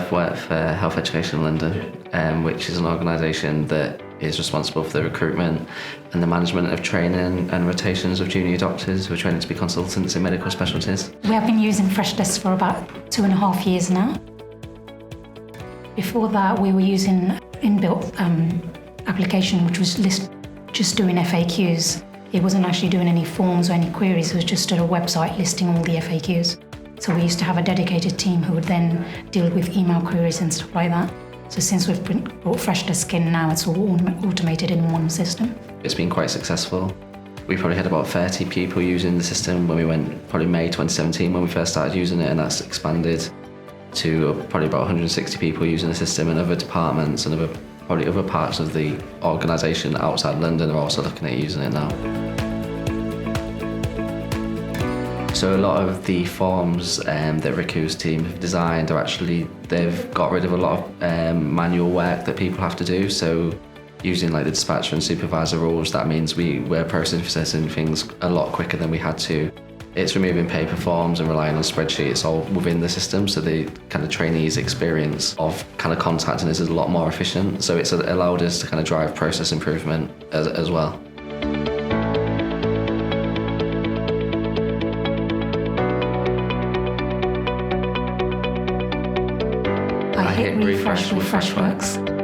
I've worked for Health Education London, which is an organisation that is responsible for the recruitment and the management of training and rotations of junior doctors who are training to be consultants in medical specialties. We have been using Freshdesk for about 2.5 years now. Before that, we were using inbuilt application, which was just doing FAQs. It wasn't actually doing any forms or any queries, it was just a website listing all the FAQs. So we used to have a dedicated team who would then deal with email queries and stuff like that. So since we've brought Freshdesk in now, it's all automated in one system. It's been quite successful. We probably had about 30 people using the system when we went, probably May 2017 when we first started using it, and that's expanded to probably about 160 people using the system, and other departments and probably other parts of the organisation outside London are also looking at using it now. So a lot of the forms that Riku's team have designed are they've got rid of a lot of manual work that people have to do. So using like the dispatcher and supervisor rules, that means we're processing things a lot quicker than we had to. It's removing paper forms and relying on spreadsheets all within the system, so the kind of trainees' experience of kind of contacting us is a lot more efficient. So it's allowed us to kind of drive process improvement as well. I hit refresh with Freshworks.